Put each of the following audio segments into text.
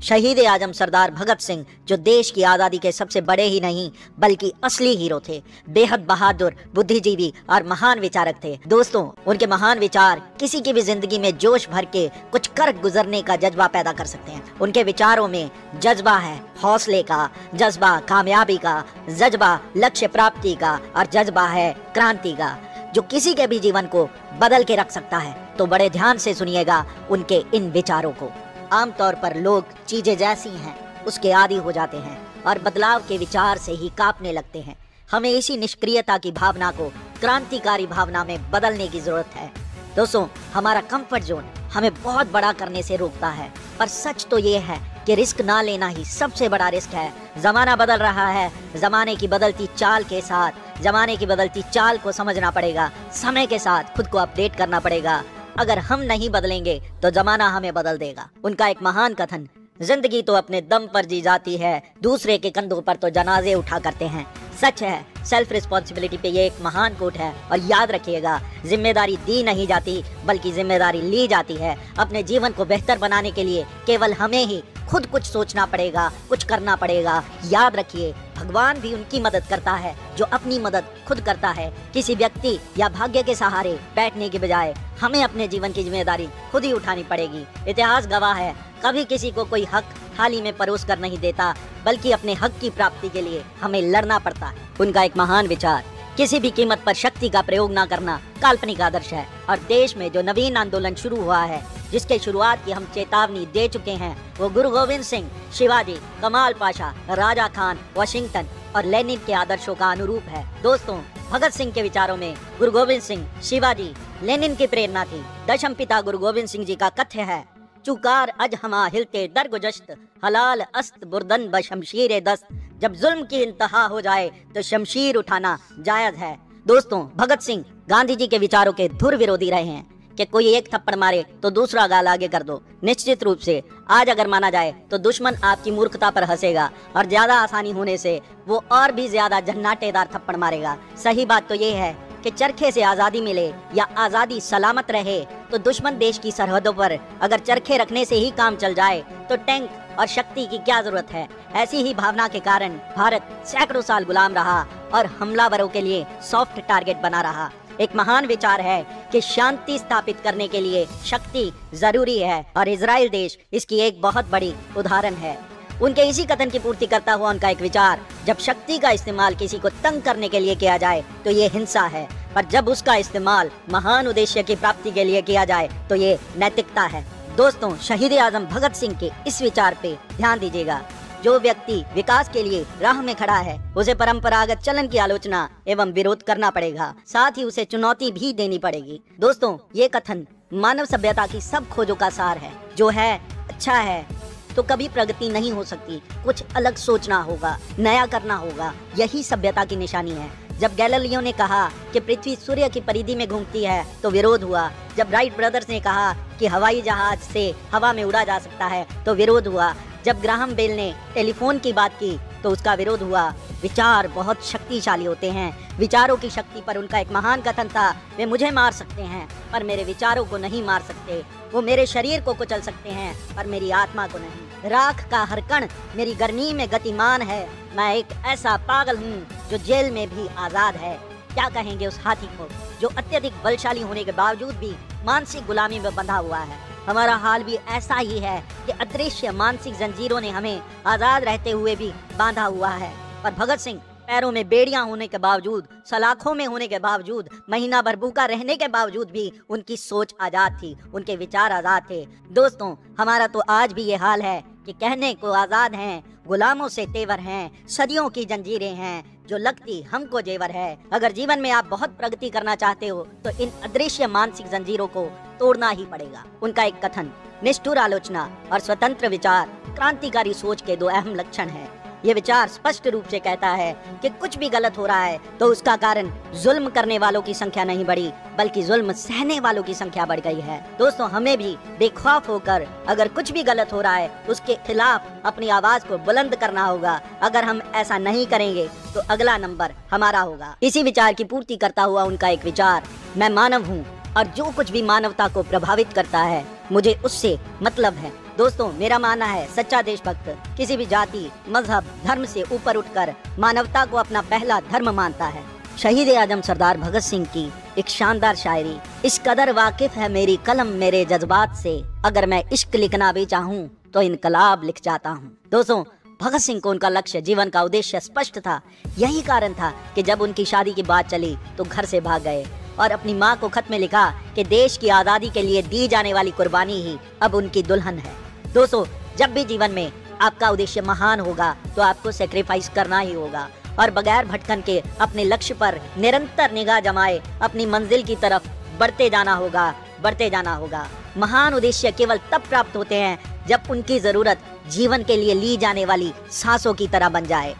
शहीद आजम सरदार भगत सिंह जो देश की आज़ादी के सबसे बड़े ही नहीं बल्कि असली हीरो थे, बेहद बहादुर, बुद्धिजीवी और महान विचारक थे। दोस्तों, उनके महान विचार किसी की भी जिंदगी में जोश भर के कुछ कर गुजरने का जज्बा पैदा कर सकते हैं। उनके विचारों में जज्बा है हौसले का, जज्बा कामयाबी का, जज्बा लक्ष्य प्राप्ति का और जज्बा है क्रांति का, जो किसी के भी जीवन को बदल के रख सकता है। तो बड़े ध्यान से सुनिएगा उनके इन विचारों को। आमतौर पर लोग चीजें जैसी हैं उसके आदी हो जाते हैं और बदलाव के विचार से ही कांपने लगते हैं। हमें इसी निष्क्रियता की भावना को क्रांतिकारी भावना में बदलने की जरूरत है। दोस्तों, हमारा कंफर्ट जोन हमें बहुत बड़ा करने से रोकता है, पर सच तो ये है कि रिस्क ना लेना ही सबसे बड़ा रिस्क है। जमाना बदल रहा है, जमाने की बदलती चाल के साथ जमाने की बदलती चाल को समझना पड़ेगा। समय के साथ खुद को अपडेट करना पड़ेगा। अगर हम नहीं बदलेंगे तो जमाना हमें बदल देगा। उनका एक महान कथन, जिंदगी तो अपने दम पर जी जाती है, दूसरे के कंधों पर तो जनाजे उठा करते हैं। सच है, सेल्फ रिस्पॉन्सिबिलिटी पे ये एक महान कोट है। और याद रखिएगा, जिम्मेदारी दी नहीं जाती बल्कि जिम्मेदारी ली जाती है। अपने जीवन को बेहतर बनाने के लिए केवल हमें ही खुद कुछ सोचना पड़ेगा, कुछ करना पड़ेगा। याद रखिए, भगवान भी उनकी मदद करता है जो अपनी मदद खुद करता है। किसी व्यक्ति या भाग्य के सहारे बैठने के बजाय हमें अपने जीवन की जिम्मेदारी खुद ही उठानी पड़ेगी। इतिहास गवाह है, कभी किसी को कोई हक थाली में परोस कर नहीं देता, बल्कि अपने हक की प्राप्ति के लिए हमें लड़ना पड़ता है। उनका एक महान विचार, किसी भी कीमत पर शक्ति का प्रयोग न करना काल्पनिक आदर्श है। और देश में जो नवीन आंदोलन शुरू हुआ है, जिसके शुरुआत की हम चेतावनी दे चुके हैं, वो गुरु गोविंद सिंह, शिवाजी, कमाल पाशा, राजा खान, वाशिंगटन और लेनिन के आदर्शों का अनुरूप है। दोस्तों, भगत सिंह के विचारों में गुरु गोविंद सिंह, शिवाजी, लेनिन की प्रेरणा थी। दशम पिता गुरु गोविंद सिंह जी का कथ्य है, चुकार अज हमा हिलते दरगुजश्त, हलाल अस्त बुर्दन बशमशीर दस्त। जब जुल्म की इंतहा हो जाए तो शमशीर उठाना जायज है। दोस्तों, भगत सिंह गांधी जी के विचारों के धुर विरोधी रहे हैं कि कोई एक थप्पड़ मारे तो दूसरा गाल आगे कर दो। निश्चित रूप से आज अगर माना जाए तो दुश्मन आपकी मूर्खता पर हंसेगा और ज्यादा आसानी होने से वो और भी ज्यादा झन्नाटेदार थप्पड़ मारेगा। सही बात तो ये है कि चरखे से आजादी मिले या आजादी सलामत रहे तो दुश्मन देश की सरहदों पर अगर चरखे रखने से ही काम चल जाए तो टैंक और शक्ति की क्या जरूरत है। ऐसी ही भावना के कारण भारत सैकड़ों साल गुलाम रहा और हमलावरों के लिए सॉफ्ट टारगेट बना रहा। एक महान विचार है कि शांति स्थापित करने के लिए शक्ति जरूरी है और इजराइल देश इसकी एक बहुत बड़ी उदाहरण है। उनके इसी कथन की पूर्ति करता हुआ उनका एक विचार, जब शक्ति का इस्तेमाल किसी को तंग करने के लिए किया जाए तो ये हिंसा है, पर जब उसका इस्तेमाल महान उद्देश्य की प्राप्ति के लिए किया जाए तो ये नैतिकता है। दोस्तों, शहीद आजम भगत सिंह के इस विचार पे ध्यान दीजिएगा। जो व्यक्ति विकास के लिए राह में खड़ा है, उसे परंपरागत चलन की आलोचना एवं विरोध करना पड़ेगा, साथ ही उसे चुनौती भी देनी पड़ेगी। दोस्तों, ये कथन मानव सभ्यता की सब खोजों का सार है। जो है अच्छा है तो कभी प्रगति नहीं हो सकती, कुछ अलग सोचना होगा, नया करना होगा, यही सभ्यता की निशानी है। जब गैलीलियो ने कहा कि पृथ्वी सूर्य की परिधि में घूमती है तो विरोध हुआ। जब राइट ब्रदर्स ने कहा कि हवाई जहाज से हवा में उड़ा जा सकता है तो विरोध हुआ। जब ग्राहम बेल ने टेलीफोन की बात की तो उसका विरोध हुआ। विचार बहुत शक्तिशाली होते हैं। विचारों की शक्ति पर उनका एक महान कथन था, वे मुझे मार सकते हैं पर मेरे विचारों को नहीं मार सकते। वो मेरे शरीर को कुचल सकते हैं पर मेरी आत्मा को नहीं। राख का हर कण मेरी गर्मी में गतिमान है। मैं एक ऐसा पागल हूँ जो जेल में भी आजाद है। क्या कहेंगे उस हाथी को जो अत्यधिक बलशाली होने के बावजूद भी मानसिक गुलामी में बंधा हुआ है। हमारा हाल भी ऐसा ही है कि अदृश्य मानसिक जंजीरों ने हमें आजाद रहते हुए भी बांधा हुआ है। पर भगत सिंह पैरों में बेड़ियां होने के बावजूद, सलाखों में होने के बावजूद, महीना भर भूखा रहने के बावजूद भी उनकी सोच आजाद थी, उनके विचार आजाद थे। दोस्तों, हमारा तो आज भी ये हाल है कि कहने को आजाद हैं, गुलामों से तेवर हैं, सदियों की जंजीरें हैं जो लगती हमको जेवर है। अगर जीवन में आप बहुत प्रगति करना चाहते हो तो इन अदृश्य मानसिक जंजीरों को तोड़ना ही पड़ेगा। उनका एक कथन, निष्ठुर आलोचना और स्वतंत्र विचार क्रांतिकारी सोच के दो अहम लक्षण हैं। ये विचार स्पष्ट रूप से कहता है कि कुछ भी गलत हो रहा है तो उसका कारण जुल्म करने वालों की संख्या नहीं बढ़ी बल्कि जुल्म सहने वालों की संख्या बढ़ गई है। दोस्तों, हमें भी बेखौफ होकर अगर कुछ भी गलत हो रहा है उसके खिलाफ अपनी आवाज को बुलंद करना होगा। अगर हम ऐसा नहीं करेंगे तो अगला नंबर हमारा होगा। इसी विचार की पूर्ति करता हुआ उनका एक विचार, मैं मानव हूँ और जो कुछ भी मानवता को प्रभावित करता है मुझे उससे मतलब है। दोस्तों, मेरा मानना है सच्चा देशभक्त किसी भी जाति, मजहब, धर्म से ऊपर उठकर मानवता को अपना पहला धर्म मानता है। शहीद आजम सरदार भगत सिंह की एक शानदार शायरी, इस कदर वाकिफ है मेरी कलम मेरे जज्बात से, अगर मैं इश्क लिखना भी चाहूँ तो इनकलाब लिख जाता हूँ। दोस्तों, भगत सिंह को उनका लक्ष्य, जीवन का उद्देश्य स्पष्ट था। यही कारण था कि जब उनकी शादी की बात चली तो घर से भाग गए और अपनी माँ को खत में लिखा कि देश की आजादी के लिए दी जाने वाली कुर्बानी ही अब उनकी दुल्हन है। दोस्तों, जब भी जीवन में आपका उद्देश्य महान होगा तो आपको सेक्रीफाइस करना ही होगा और बगैर भटकन के अपने लक्ष्य पर निरंतर निगाह जमाए अपनी मंजिल की तरफ बढ़ते जाना होगा। महान उद्देश्य केवल तब प्राप्त होते हैं जब उनकी जरूरत जीवन के लिए ली जाने वाली सांसों की तरह बन जाए।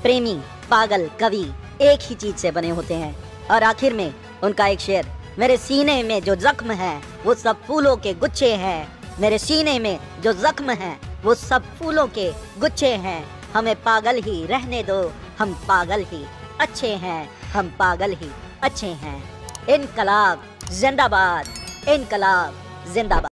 प्रेमी, पागल, कवि एक ही चीज से बने होते हैं। और आखिर में उनका एक शेर, मेरे सीने में जो जख्म है वो सब फूलों के गुच्छे हैं, मेरे सीने में जो जख्म है वो सब फूलों के गुच्छे हैं, हमें पागल ही रहने दो, हम पागल ही अच्छे हैं, हम पागल ही अच्छे हैं। इनकलाब जिंदाबाद, इनकलाब जिंदाबाद।